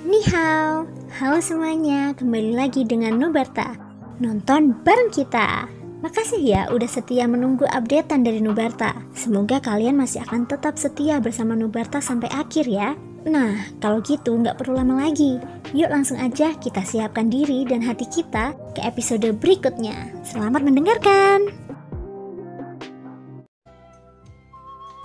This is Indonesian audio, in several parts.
Ni hao, halo semuanya, kembali lagi dengan Nubarta. Nonton bareng kita. Makasih ya udah setia menunggu updatean dari Nubarta. Semoga kalian masih akan tetap setia bersama Nubarta sampai akhir ya. Nah, kalau gitu nggak perlu lama lagi. Yuk langsung aja kita siapkan diri dan hati kita ke episode berikutnya. Selamat mendengarkan.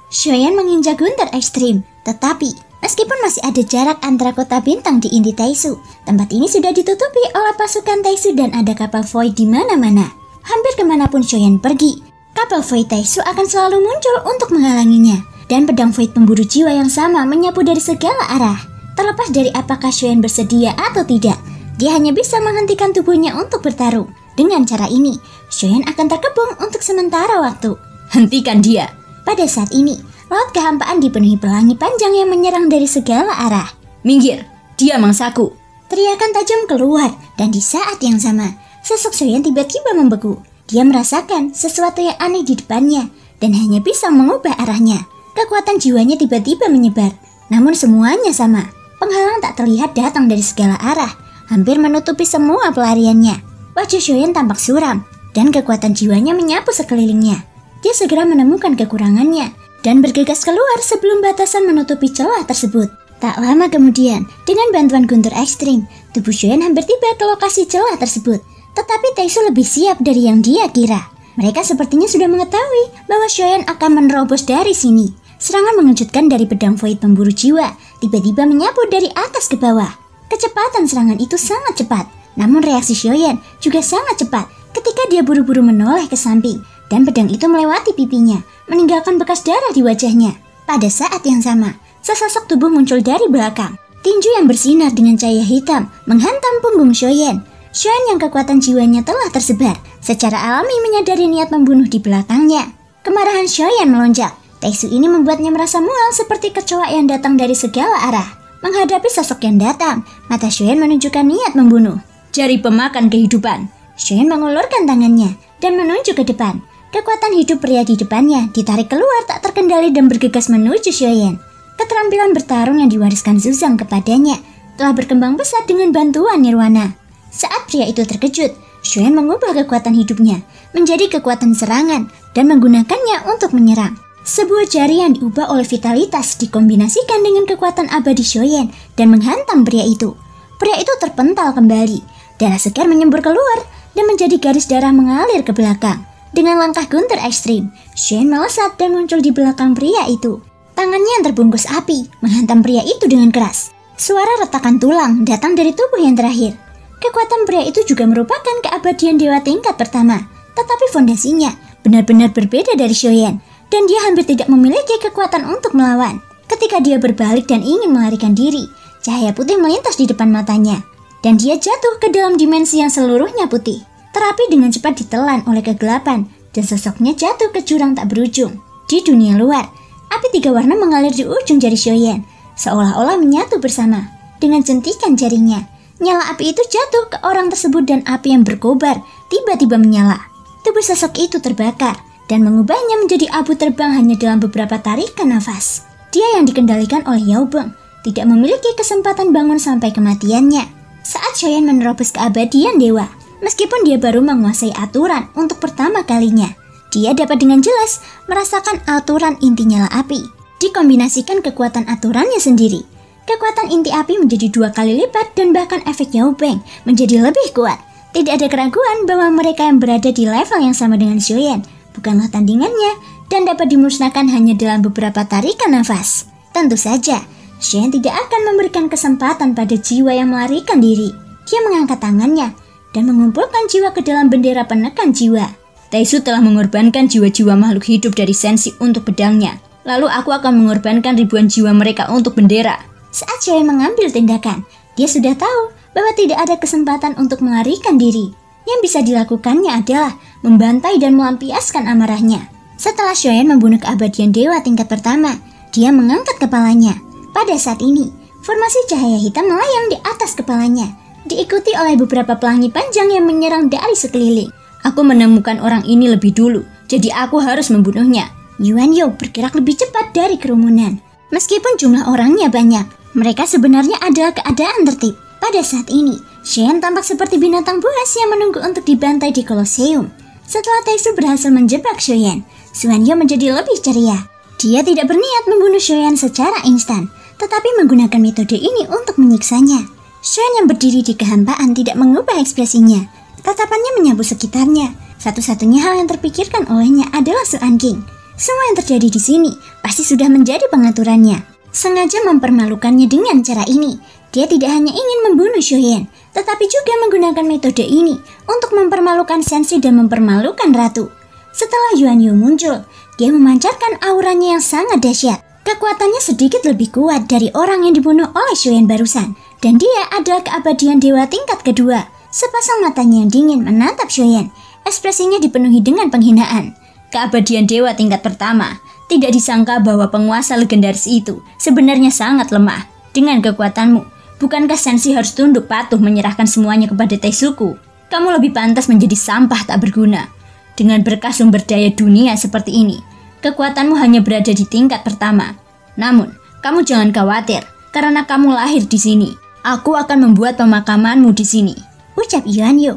Shoyan menginjak Guntur ekstrim, tetapi meskipun masih ada jarak antara kota bintang di inti Taishu, tempat ini sudah ditutupi oleh pasukan Taishu dan ada kapal Void di mana-mana. Hampir kemanapun Shoyan pergi, kapal Void Taishu akan selalu muncul untuk menghalanginya, dan pedang Void pemburu jiwa yang sama menyapu dari segala arah. Terlepas dari apakah Shoyan bersedia atau tidak, dia hanya bisa menghentikan tubuhnya untuk bertarung. Dengan cara ini, Shoyan akan terkepung untuk sementara waktu. Hentikan dia! Pada saat ini, laut kehampaan dipenuhi pelangi panjang yang menyerang dari segala arah. Minggir, dia mangsaku! Teriakan tajam keluar, dan di saat yang sama, sosok Shoyan tiba-tiba membeku. Dia merasakan sesuatu yang aneh di depannya, dan hanya bisa mengubah arahnya. Kekuatan jiwanya tiba-tiba menyebar, namun semuanya sama. Penghalang tak terlihat datang dari segala arah, hampir menutupi semua pelariannya. Wajah Shoyan tampak suram, dan kekuatan jiwanya menyapu sekelilingnya. Dia segera menemukan kekurangannya dan bergegas keluar sebelum batasan menutupi celah tersebut. Tak lama kemudian, dengan bantuan Guntur ekstrim, tubuh Shoyan hampir tiba ke lokasi celah tersebut. Tetapi Taishu lebih siap dari yang dia kira. Mereka sepertinya sudah mengetahui bahwa Shoyan akan menerobos dari sini. Serangan mengejutkan dari pedang Void pemburu jiwa tiba-tiba menyapu dari atas ke bawah. Kecepatan serangan itu sangat cepat, namun reaksi Shoyan juga sangat cepat ketika dia buru-buru menoleh ke samping. Dan pedang itu melewati pipinya, meninggalkan bekas darah di wajahnya. Pada saat yang sama, sesosok tubuh muncul dari belakang. Tinju yang bersinar dengan cahaya hitam menghantam punggung Shoyan. Shoyan yang kekuatan jiwanya telah tersebar, secara alami menyadari niat membunuh di belakangnya. Kemarahan Shoyan melonjak. Taishu ini membuatnya merasa mual seperti kecoa yang datang dari segala arah. Menghadapi sosok yang datang, mata Shoyan menunjukkan niat membunuh. Jari pemakan kehidupan. Shoyan mengulurkan tangannya dan menunjuk ke depan. Kekuatan hidup pria di depannya ditarik keluar tak terkendali dan bergegas menuju Shoyan. Keterampilan bertarung yang diwariskan Zuzang kepadanya telah berkembang pesat dengan bantuan Nirwana. Saat pria itu terkejut, Shoyan mengubah kekuatan hidupnya menjadi kekuatan serangan dan menggunakannya untuk menyerang. Sebuah jari yang diubah oleh vitalitas dikombinasikan dengan kekuatan abadi Shoyan dan menghantam pria itu. Pria itu terpental kembali, darah segar menyembur keluar dan menjadi garis darah mengalir ke belakang. Dengan langkah Guntur ekstrim, Shoyan melesat dan muncul di belakang pria itu. Tangannya yang terbungkus api menghantam pria itu dengan keras. Suara retakan tulang datang dari tubuh yang terakhir. Kekuatan pria itu juga merupakan keabadian dewa tingkat pertama, tetapi fondasinya benar-benar berbeda dari Shoyan, dan dia hampir tidak memiliki kekuatan untuk melawan. Ketika dia berbalik dan ingin melarikan diri, cahaya putih melintas di depan matanya, dan dia jatuh ke dalam dimensi yang seluruhnya putih. Terapi dengan cepat ditelan oleh kegelapan dan sosoknya jatuh ke jurang tak berujung. Di dunia luar, api tiga warna mengalir di ujung jari Shoyan, seolah-olah menyatu bersama. Dengan jentikan jarinya, nyala api itu jatuh ke orang tersebut dan api yang berkobar tiba-tiba menyala. Tubuh sosok itu terbakar dan mengubahnya menjadi abu terbang hanya dalam beberapa tarikan nafas. Dia yang dikendalikan oleh Yaobeng tidak memiliki kesempatan bangun sampai kematiannya. Saat Shoyan menerobos keabadian dewa, meskipun dia baru menguasai aturan untuk pertama kalinya, dia dapat dengan jelas merasakan aturan inti nyala api. Dikombinasikan kekuatan aturannya sendiri, kekuatan inti api menjadi 2 kali lipat dan bahkan efek Yaobeng menjadi lebih kuat. Tidak ada keraguan bahwa mereka yang berada di level yang sama dengan Shoyan bukanlah tandingannya dan dapat dimusnahkan hanya dalam beberapa tarikan nafas. Tentu saja, Shoyan tidak akan memberikan kesempatan pada jiwa yang melarikan diri. Dia mengangkat tangannya dan mengumpulkan jiwa ke dalam bendera penekan jiwa. Taishu telah mengorbankan jiwa-jiwa makhluk hidup dari Senshi untuk pedangnya. Lalu aku akan mengorbankan ribuan jiwa mereka untuk bendera. Saat Shoyan mengambil tindakan, dia sudah tahu bahwa tidak ada kesempatan untuk melarikan diri. Yang bisa dilakukannya adalah membantai dan melampiaskan amarahnya. Setelah Shoyan membunuh keabadian dewa tingkat pertama, dia mengangkat kepalanya. Pada saat ini, formasi cahaya hitam melayang di atas kepalanya, diikuti oleh beberapa pelangi panjang yang menyerang dari sekeliling. Aku menemukan orang ini lebih dulu, jadi aku harus membunuhnya. Yuan Yu bergerak lebih cepat dari kerumunan. Meskipun jumlah orangnya banyak, mereka sebenarnya adalah keadaan tertib. Pada saat ini, Shen tampak seperti binatang buas yang menunggu untuk dibantai di Kolosium. Setelah Taesu berhasil menjebak Shoyan, Xuanyo menjadi lebih ceria. Dia tidak berniat membunuh Shoyan secara instan, tetapi menggunakan metode ini untuk menyiksanya. Shoyan yang berdiri di kehampaan tidak mengubah ekspresinya. Tatapannya menyapu sekitarnya. Satu-satunya hal yang terpikirkan olehnya adalah Suan King. Semua yang terjadi di sini pasti sudah menjadi pengaturannya. Sengaja mempermalukannya dengan cara ini. Dia tidak hanya ingin membunuh Shoyan, tetapi juga menggunakan metode ini untuk mempermalukan Sensei dan mempermalukan Ratu. Setelah Yuanyu muncul, dia memancarkan auranya yang sangat dahsyat. Kekuatannya sedikit lebih kuat dari orang yang dibunuh oleh Shoyan barusan, dan dia adalah keabadian dewa tingkat kedua. Sepasang matanya yang dingin menatap Shoyan, ekspresinya dipenuhi dengan penghinaan. Keabadian dewa tingkat pertama, tidak disangka bahwa penguasa legendaris itu sebenarnya sangat lemah. Dengan kekuatanmu, bukankah Sensei harus tunduk patuh menyerahkan semuanya kepada Teisuku? Kamu lebih pantas menjadi sampah tak berguna. Dengan berkah sumber daya dunia seperti ini, kekuatanmu hanya berada di tingkat pertama. Namun, kamu jangan khawatir, karena kamu lahir di sini. Aku akan membuat pemakamanmu di sini, ucap Yuanyu.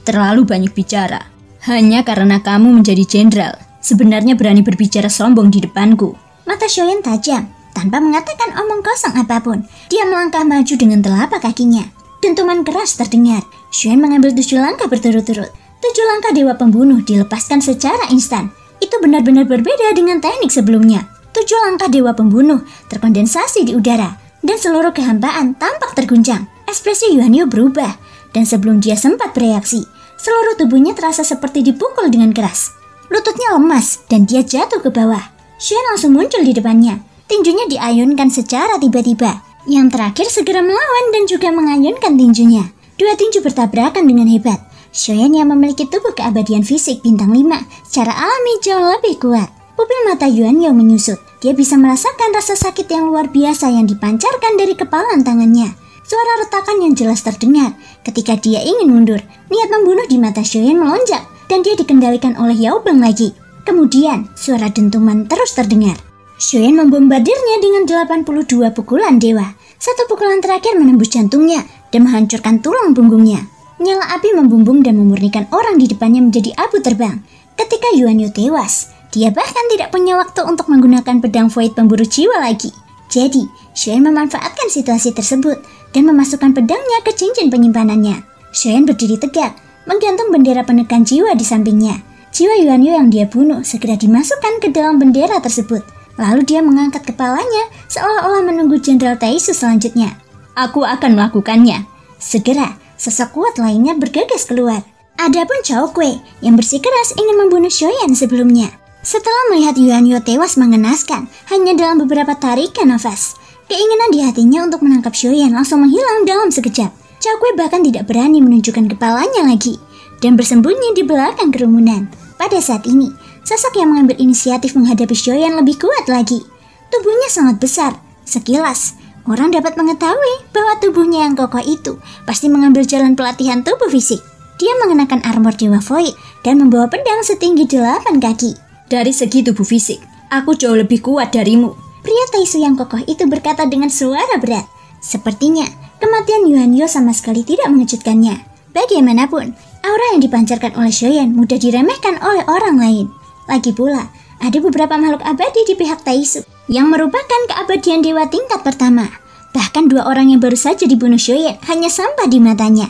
Terlalu banyak bicara. Hanya karena kamu menjadi jenderal, sebenarnya berani berbicara sombong di depanku. Mata Shoyan tajam. Tanpa mengatakan omong kosong apapun, dia melangkah maju dengan telapak kakinya. Dentuman keras terdengar. Shoyan mengambil 7 langkah berturut-turut. 7 langkah dewa pembunuh dilepaskan secara instan. Itu benar-benar berbeda dengan teknik sebelumnya. 7 langkah dewa pembunuh terkondensasi di udara, dan seluruh kehampaan tampak terguncang. Ekspresi Yuanyu berubah, dan sebelum dia sempat bereaksi, seluruh tubuhnya terasa seperti dipukul dengan keras. Lututnya lemas, dan dia jatuh ke bawah. Shoyan langsung muncul di depannya. Tinjunya diayunkan secara tiba-tiba. Yang terakhir segera melawan dan juga mengayunkan tinjunya. 2 tinju bertabrakan dengan hebat. Shoyan yang memiliki tubuh keabadian fisik bintang 5 secara alami jauh lebih kuat. Pupil mata Yuanyu menyusut. Dia bisa merasakan rasa sakit yang luar biasa yang dipancarkan dari kepalan tangannya. Suara retakan yang jelas terdengar ketika dia ingin mundur. Niat membunuh di mata Shoyan melonjak dan dia dikendalikan oleh Yao Beng lagi. Kemudian suara dentuman terus terdengar. Shoyan membombardirnya dengan 82 pukulan dewa. Satu pukulan terakhir menembus jantungnya dan menghancurkan tulang punggungnya. Nyala api membumbung dan memurnikan orang di depannya menjadi abu terbang. Ketika Yuanyu tewas, dia bahkan tidak punya waktu untuk menggunakan pedang void pemburu jiwa lagi. Jadi, Shoyan memanfaatkan situasi tersebut dan memasukkan pedangnya ke cincin penyimpanannya. Shoyan berdiri tegak, menggantung bendera penekan jiwa di sampingnya. Jiwa Yuanyu yang dia bunuh segera dimasukkan ke dalam bendera tersebut. Lalu dia mengangkat kepalanya seolah-olah menunggu Jenderal Taesu selanjutnya. Aku akan melakukannya. Segera, sosok kuat lainnya bergegas keluar. Adapun Chao Kuei yang bersikeras ingin membunuh Shoyan sebelumnya. Setelah melihat Yuanyu tewas mengenaskan hanya dalam beberapa tarikan nafas, keinginan di hatinya untuk menangkap Shoyan langsung menghilang dalam sekejap. Chao Kuei bahkan tidak berani menunjukkan kepalanya lagi dan bersembunyi di belakang kerumunan. Pada saat ini, sosok yang mengambil inisiatif menghadapi Shoyan lebih kuat lagi. Tubuhnya sangat besar. Sekilas, orang dapat mengetahui bahwa tubuhnya yang kokoh itu pasti mengambil jalan pelatihan tubuh fisik. Dia mengenakan armor Dewa Void dan membawa pedang setinggi 8 kaki. Dari segi tubuh fisik, aku jauh lebih kuat darimu. Pria Taesu yang kokoh itu berkata dengan suara berat. Sepertinya, kematian Yuanyu sama sekali tidak mengejutkannya. Bagaimanapun, aura yang dipancarkan oleh Shoyan mudah diremehkan oleh orang lain. Lagi pula, ada beberapa makhluk abadi di pihak Taesu yang merupakan keabadian dewa tingkat pertama. Bahkan 2 orang yang baru saja dibunuh Shoyan hanya sampah di matanya.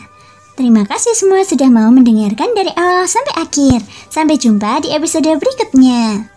Terima kasih semua sudah mau mendengarkan dari awal sampai akhir. Sampai jumpa di episode berikutnya.